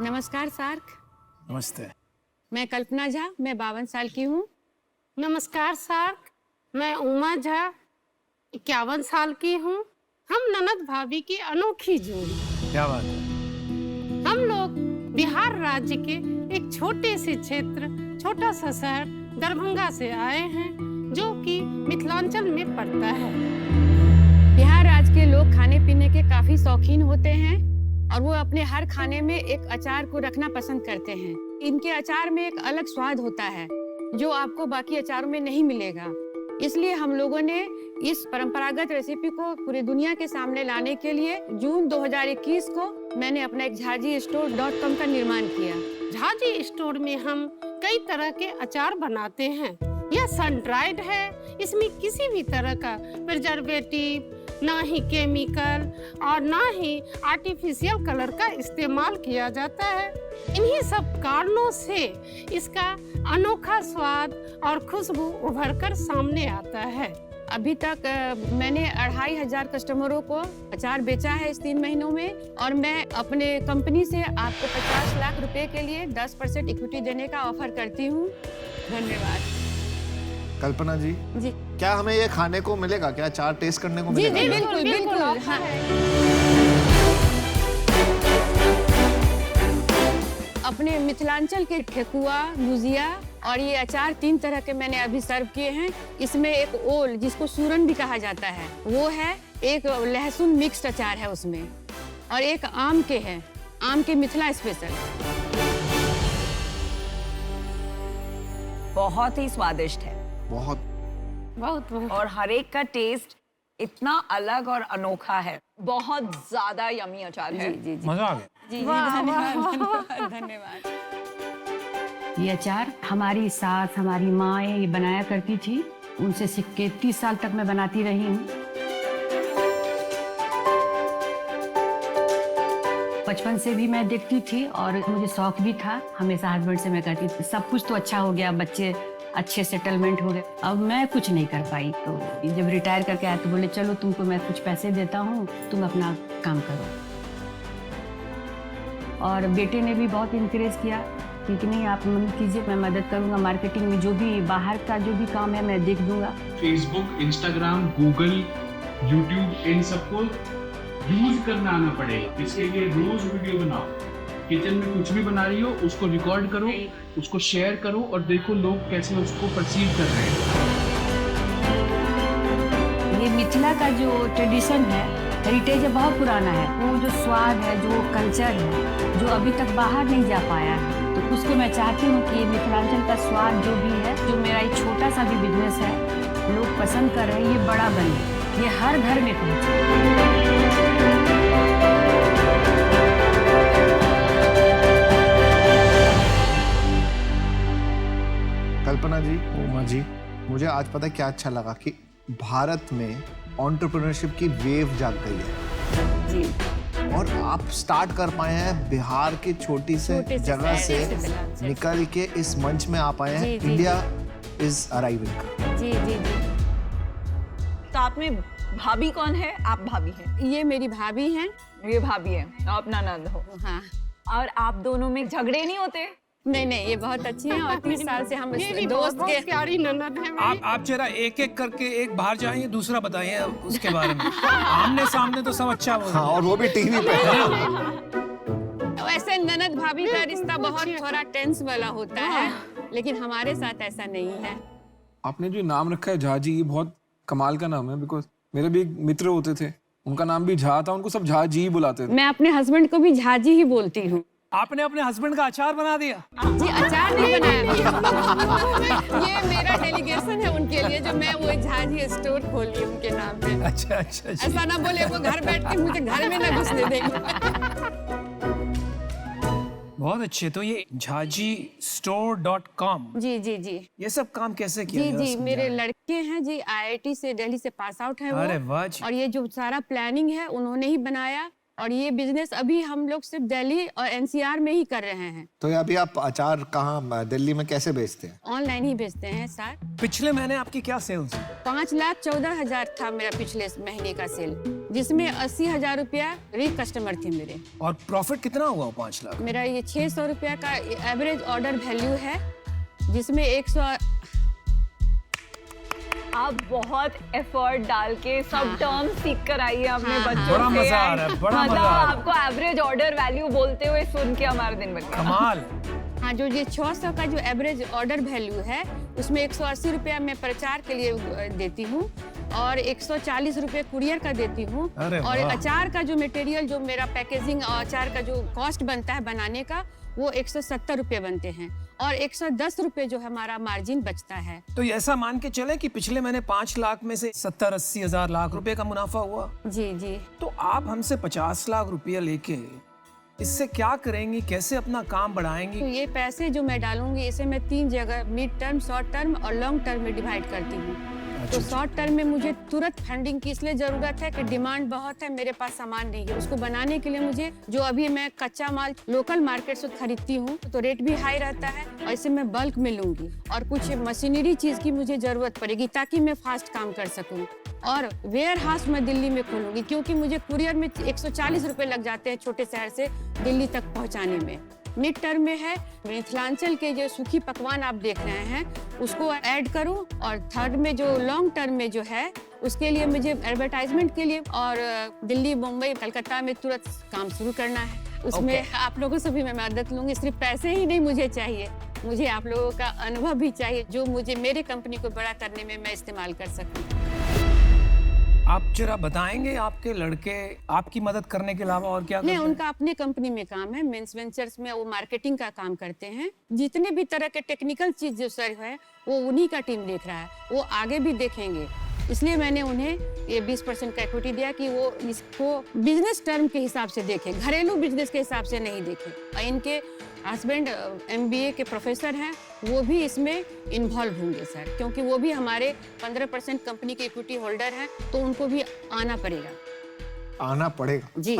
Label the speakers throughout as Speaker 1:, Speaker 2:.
Speaker 1: नमस्कार सार्क।
Speaker 2: नमस्ते।
Speaker 1: मैं कल्पना झा, मैं 52 साल की हूँ।
Speaker 3: नमस्कार सार्क, मैं उमा झा 51 साल की हूँ। हम ननद भाभी की अनोखी जोड़ी।
Speaker 2: क्या बात है।
Speaker 3: हम लोग बिहार राज्य के एक छोटे से क्षेत्र, छोटा सा शहर दरभंगा से आए हैं, जो कि मिथिलांचल में पड़ता है।
Speaker 1: बिहार राज्य के लोग खाने पीने के काफी शौकीन होते हैं और वो अपने हर खाने में एक अचार को रखना पसंद करते हैं। इनके अचार में एक अलग स्वाद होता है जो आपको बाकी अचारों में नहीं मिलेगा। इसलिए हम लोगों ने इस परंपरागत रेसिपी को पूरी दुनिया के सामने लाने के लिए जून 2021 को मैंने अपना एक jhajistore.com का निर्माण किया।
Speaker 3: झाजी स्टोर में हम कई तरह के अचार बनाते हैं। यह सन ड्राइड है, इसमें किसी भी तरह का प्रिजर्वेटिव, ना ही केमिकल और ना ही आर्टिफिशियल कलर का इस्तेमाल किया जाता है। इन्हीं सब कारणों से इसका अनोखा स्वाद और खुशबू उभर कर सामने आता है।
Speaker 1: अभी तक मैंने 2500 कस्टमरों को अचार बेचा है इस 3 महीनों में, और मैं अपने कंपनी से आपको 50 लाख रुपए के लिए 10% इक्विटी देने का ऑफर करती हूँ। धन्यवाद।
Speaker 4: कल्पना जी,
Speaker 1: जी
Speaker 4: क्या हमें ये खाने को मिलेगा? क्या अचार टेस्ट करने को
Speaker 1: जी
Speaker 4: मिलेगा?
Speaker 1: जी बिल्कुल बिल्कुल। हाँ। अपने मिथिलांचल के ठेकुआ, गुजिया और ये अचार 3 तरह के मैंने अभी सर्व किए हैं। इसमें एक ओल, जिसको सूरन भी कहा जाता है, वो है। एक लहसुन मिक्स्ड अचार है उसमें, और एक आम के है, आम के मिथिला स्पेशल।
Speaker 5: बहुत ही स्वादिष्ट है।
Speaker 4: बहुत
Speaker 3: बहुत
Speaker 5: और हर एक का टेस्ट इतना अलग और अनोखा है। बहुत ज्यादा यमी अचार है।
Speaker 1: जी जी
Speaker 2: मजा आ गया।
Speaker 1: जी जी, धन्यवाद धन्यवाद।
Speaker 6: ये अचार हमारी सास, हमारी माँ ये बनाया करती थी। उनसे सीख के 30 साल तक मैं बनाती रही हूँ। बचपन से भी मैं देखती थी और मुझे शौक भी था। हमेशा हस्बैंड से मैं कहती थी सब कुछ तो अच्छा हो गया, बच्चे अच्छे सेटलमेंट हो गए, अब मैं कुछ नहीं कर पाई। तो जब रिटायर करके आया तो बोले चलो तुमको मैं कुछ पैसे देता हूँ, तुम अपना काम करो। और बेटे ने भी बहुत इनकरेज किया कि नहीं आप मदद कीजिए, मैं मदद करूंगा। मार्केटिंग में जो भी बाहर का जो भी काम है मैं देख दूंगा।
Speaker 7: फेसबुक, इंस्टाग्राम, गूगल, यूट्यूब, इन सबको यूज करना आना पड़ेगा। इसके लिए रोज वीडियो बनाओ। किचन में कुछ भी बना रही हो उसको रिकॉर्ड करो, उसको शेयर करो और देखो लोग कैसे उसको परसीव कर रहे हैं।
Speaker 6: ये मिथिला का जो ट्रेडिशन है, हेरिटेज है, बहुत पुराना है। वो जो स्वाद है, जो कल्चर है, जो अभी तक बाहर नहीं जा पाया है, तो उसको मैं चाहती हूँ कि ये मिथिलांचल का स्वाद जो भी है, जो मेरा एक छोटा सा भी बिजनेस है, लोग पसंद कर रहे हैं, ये बड़ा बने, ये हर घर में पहुँचे।
Speaker 4: कल्पना जी,
Speaker 2: उमा जी,
Speaker 4: मुझे आज पता है क्या अच्छा लगा कि भारत में एंटरप्रेन्योरशिप की वेव जाग गई है
Speaker 1: जी
Speaker 4: और आप स्टार्ट कर पाए हैं बिहार की छोटी से जगह से निकल के इस मंच में आ पाए हैं।
Speaker 1: जी, जी,
Speaker 4: इंडिया इज अराइविंग।
Speaker 1: जी जी जी।
Speaker 5: साथ में भाभी कौन है? आप भाभी हैं।
Speaker 1: ये मेरी भाभी हैं।
Speaker 5: ये भाभी है, आप ननद हो।
Speaker 1: हाँ।
Speaker 5: और आप दोनों में झगड़े नहीं होते?
Speaker 1: नहीं नहीं, ये बहुत अच्छी हैं और 30 साल से हम
Speaker 3: ये भी
Speaker 1: दोस्त
Speaker 3: बहुत
Speaker 1: के।
Speaker 3: प्यारी ननद है मेरी।
Speaker 2: आप जरा एक एक करके एक बाहर जाइए, दूसरा बताइए उसके बारे में। आमने सामने तो सब अच्छा बोल
Speaker 4: हाँ, और वो भी टीवी पे।
Speaker 1: वैसे ननद भाभी का रिश्ता बहुत थोड़ा टेंस वाला होता है, लेकिन हमारे साथ ऐसा नहीं है।
Speaker 8: आपने जो नाम रखा है झा जी, ये बहुत कमाल का नाम है। बिकॉज मेरे भी एक मित्र होते थे, उनका नाम भी झा था, उनको सब झा जी ही बुलाते थे।
Speaker 1: मैं अपने हस्बैंड को भी झाजी ही बोलती हूँ।
Speaker 2: आपने अपने हस्बैंड का अचार बना दिया?
Speaker 1: जी, अचार नहीं बनाया। ये मेरा डेलीगेशन है उनके लिए, जो मैं वो झाजी स्टोर खोल ली उनके नाम पे।
Speaker 2: अच्छा अच्छा अच्छा।
Speaker 1: ऐसा ना बोले वो घर बैठ के मुझे घर में ना घुसने देंगे।
Speaker 2: बहुत अच्छे। तो ये jhajistore.com,
Speaker 1: जी जी जी
Speaker 2: ये सब काम कैसे किया?
Speaker 1: जी
Speaker 2: जरा
Speaker 1: जी। मेरे
Speaker 2: समझाएं।
Speaker 1: लड़के हैं जी, IIT से दिल्ली से पास आउट है वो।
Speaker 2: अरे वाह जी।
Speaker 1: और ये जो सारा प्लानिंग है उन्होंने ही बनाया, और ये बिजनेस अभी हम लोग सिर्फ दिल्ली और एनसीआर में ही कर रहे हैं।
Speaker 4: तो ये अभी आप अचार कहाँ दिल्ली में कैसे बेचते हैं?
Speaker 1: ऑनलाइन ही बेचते हैं सर।
Speaker 2: पिछले महीने आपकी क्या सेल्स?
Speaker 1: 5,14,000 था मेरा पिछले महीने का सेल, जिसमें 80,000 रुपया कस्टमर थे मेरे।
Speaker 2: और प्रॉफिट कितना हुआ 5 लाख?
Speaker 1: मेरा ये 600 रुपया का एवरेज ऑर्डर वैल्यू है, जिसमें 100।
Speaker 5: आप बहुत एफर्ट डाल के सब टर्म्स सीख कर आई है अपने बच्चों
Speaker 2: बड़ा
Speaker 5: से।
Speaker 2: मजा आ रहा है, बड़ा
Speaker 5: मतलब
Speaker 2: मजा आ रहा है।
Speaker 5: आपको एवरेज ऑर्डर वैल्यू बोलते हुए सुन के हमारा दिन बन गया।
Speaker 2: कमाल।
Speaker 1: हाँ, जो ये 600 का जो एवरेज ऑर्डर वैल्यू है, उसमें 180 रुपया मैं प्रचार के लिए देती हूँ और 140 रुपये कुरियर का देती हूँ।
Speaker 2: अरे
Speaker 1: और
Speaker 2: वाह।
Speaker 1: अचार का जो मटेरियल, जो मेरा पैकेजिंग और अचार का जो कॉस्ट बनता है बनाने का, वो 170 रुपये बनते हैं और 110 रुपये जो हमारा मार्जिन बचता है।
Speaker 2: तो ये ऐसा मान के चले कि पिछले महीने 5 लाख में से 70-80 हजार लाख रुपए का मुनाफा हुआ।
Speaker 1: जी जी।
Speaker 2: तो आप हमसे 50 लाख रुपया लेके इससे क्या करेंगी, कैसे अपना काम बढ़ाएंगी?
Speaker 1: तो ये पैसे जो मैं डालूंगी, इसे मैं 3 जगह मिड टर्म, शॉर्ट टर्म और लॉन्ग टर्म में डिवाइड करती हूँ। तो शॉर्ट टर्म में मुझे तुरंत फंडिंग की इसलिए जरूरत है कि डिमांड बहुत है, मेरे पास सामान नहीं है। उसको बनाने के लिए मुझे जो अभी मैं कच्चा माल लोकल मार्केट से खरीदती हूँ, तो रेट भी हाई रहता है और इसे मैं बल्क में लूंगी। और कुछ मशीनरी चीज की मुझे जरूरत पड़ेगी ताकि मैं फास्ट काम कर सकूँ। और वेयर हाउस मैं दिल्ली में खोलूंगी, क्योंकि मुझे कुरियर में 140 रुपये लग जाते हैं छोटे शहर से दिल्ली तक पहुँचाने में। मिड टर्म में है मिथिलांचल के जो सूखी पकवान आप देख रहे हैं, उसको ऐड करूं। और थर्ड में जो लॉन्ग टर्म में जो है, उसके लिए मुझे एडवर्टाइजमेंट के लिए और दिल्ली, मुंबई, कलकत्ता में तुरंत काम शुरू करना है। उसमें आप लोगों से भी मैं मदद लूंगी। सिर्फ पैसे ही नहीं मुझे चाहिए, मुझे आप लोगों का अनुभव भी चाहिए, जो मुझे मेरे कंपनी को बड़ा करने में मैं इस्तेमाल कर सकूं।
Speaker 2: आप जरा बताएंगे आपके लड़के आपकी मदद करने के अलावा और क्या
Speaker 1: नहीं,
Speaker 2: करते हैं?
Speaker 1: उनका अपने कंपनी में काम है, मेंस वेंचर्स में वो मार्केटिंग का काम करते हैं। जितने भी तरह के टेक्निकल चीज जो सर है, वो उन्हीं का टीम देख रहा है, वो आगे भी देखेंगे। इसलिए मैंने उन्हें ये 20% का इक्विटी दिया कि वो इसको बिजनेस टर्म के हिसाब से देखें, घरेलू बिजनेस के हिसाब से नहीं देखें। और इनके हस्बैंड MBA के प्रोफेसर हैं, वो भी इसमें इन्वॉल्व होंगे सर, क्योंकि वो भी हमारे 15% कंपनी के इक्विटी होल्डर हैं, तो उनको भी आना पड़ेगा।
Speaker 4: आना पड़ेगा
Speaker 1: जी।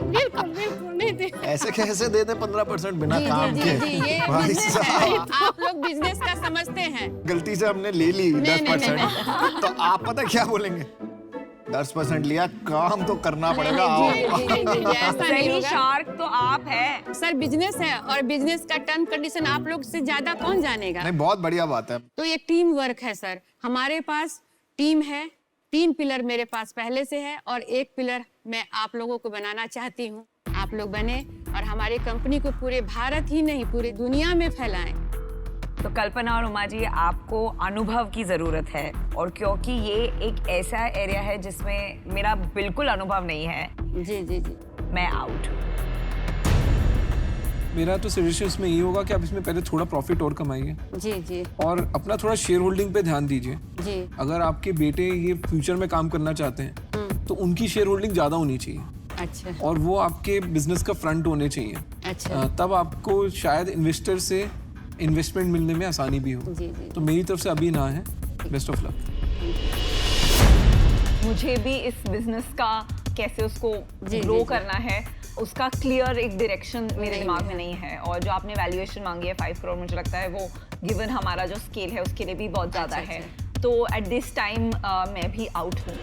Speaker 3: बिल्कुल बिल्कुल नहीं दे।
Speaker 4: ऐसे कैसे दे दे 15% बिना
Speaker 1: जी,
Speaker 4: काम
Speaker 1: जी,
Speaker 4: के?
Speaker 1: जी, ये
Speaker 4: भाई
Speaker 1: बिजनेस है।
Speaker 4: साहब,
Speaker 1: आप लोग बिजनेस का समझते हैं।
Speaker 4: गलती से हमने ले ली
Speaker 1: नहीं,
Speaker 4: 10%, तो आप पता क्या बोलेंगे? 10% लिया, काम तो करना पड़ेगा।
Speaker 1: जी, जी, जी, जी, जी, ऐसा नहीं
Speaker 5: सही
Speaker 1: होगा।
Speaker 5: शार्क तो आप है।
Speaker 1: सर, बिजनेस है और बिजनेस का टर्म कंडीशन आप लोग से ज्यादा कौन जानेगा।
Speaker 4: नहीं, बहुत बढ़िया बात है।
Speaker 1: तो ये टीम वर्क है सर। हमारे पास टीम है, 3 पिलर मेरे पास पहले से है और 1 पिलर मैं आप लोगों को बनाना चाहती हूँ। आप लोग बने और हमारी कंपनी को पूरे भारत ही नहीं, पूरी दुनिया में फैलाएं।
Speaker 5: तो कल्पना और उमा जी, आपको अनुभव की जरूरत है, और क्योंकि ये एक ऐसा एरिया है जिसमें मेरा बिल्कुल अनुभव नहीं है,
Speaker 1: जी जी जी।
Speaker 5: मैं आउट।
Speaker 8: मेरा तो सजेशन इसमें ये होगा कि आप इसमें पहले थोड़ा प्रॉफिट और कमाइए
Speaker 1: जी जी
Speaker 8: और अपना थोड़ा शेयर होल्डिंग पे ध्यान दीजिए।
Speaker 1: जी।
Speaker 8: अगर आपके बेटे ये फ्यूचर में काम करना चाहते हैं तो उनकी शेयर होल्डिंग ज़्यादा होनी चाहिए
Speaker 1: अच्छा
Speaker 8: और वो आपके बिजनेस का फ्रंट होने चाहिए।
Speaker 1: अच्छा।
Speaker 8: तब आपको शायद इन्वेस्टर से इन्वेस्टमेंट मिलने में आसानी भी हो।
Speaker 1: जी जी।
Speaker 8: तो मेरी तरफ से अभी ना है। Best of luck.
Speaker 5: मुझे भी इस बिजनेस का कैसे उसको
Speaker 1: जी,
Speaker 5: ग्रो
Speaker 1: जी।
Speaker 5: करना है, उसका क्लियर एक डायरेक्शन मेरे
Speaker 1: नहीं
Speaker 5: दिमाग
Speaker 1: है।
Speaker 5: में नहीं है। और जो आपने वैल्यूएशन मांगी है 5 करोड़, मुझे लगता है वो गिवन हमारा जो स्केल है उसके लिए भी बहुत ज़्यादा
Speaker 1: अच्छा,
Speaker 5: है। तो एट दिस टाइम मैं भी आउट हूँ।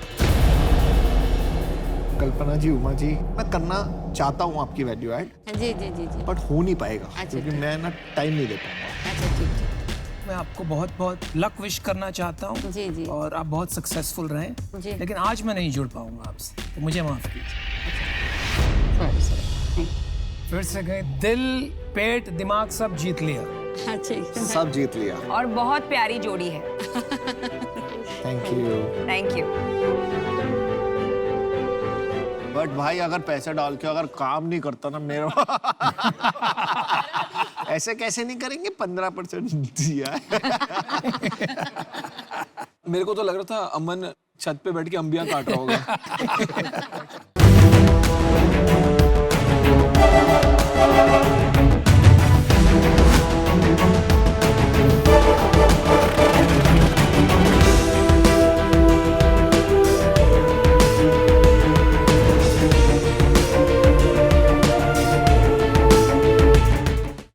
Speaker 4: कल्पना जी, उमा जी, मैं करना चाहता हूँ आपकी वैल्यू ऐड,
Speaker 1: जी जी जी जी।
Speaker 4: बट हो नहीं पाएगा
Speaker 1: अच्छा,
Speaker 4: क्योंकि मैं ना टाइम नहीं दे पाऊंगा।
Speaker 1: अच्छा ठीक ठीक।
Speaker 2: मैं आपको बहुत बहुत लक विश करना चाहता हूँ
Speaker 1: जी जी।
Speaker 2: और आप बहुत सक्सेसफुल रहें,
Speaker 1: जी।
Speaker 2: लेकिन आज मैं नहीं जुड़ पाऊंगा आपसे, तो मुझे माफ कीजिए।
Speaker 1: Sorry sorry.
Speaker 2: फिर से गए, दिल पेट दिमाग सब जीत लिया।
Speaker 1: हाँ ठीक है।
Speaker 4: सब जीत लिया।
Speaker 5: और बहुत प्यारी जोड़ी है।
Speaker 4: Thank you.
Speaker 5: Thank you.
Speaker 4: But भाई, अगर पैसे डाल के अगर काम नहीं करता ना मेरा ऐसे कैसे नहीं करेंगे? 15% दिया है।
Speaker 8: मेरे को तो लग रहा था अमन छत पे बैठ के अंबियां काट रहा होगा।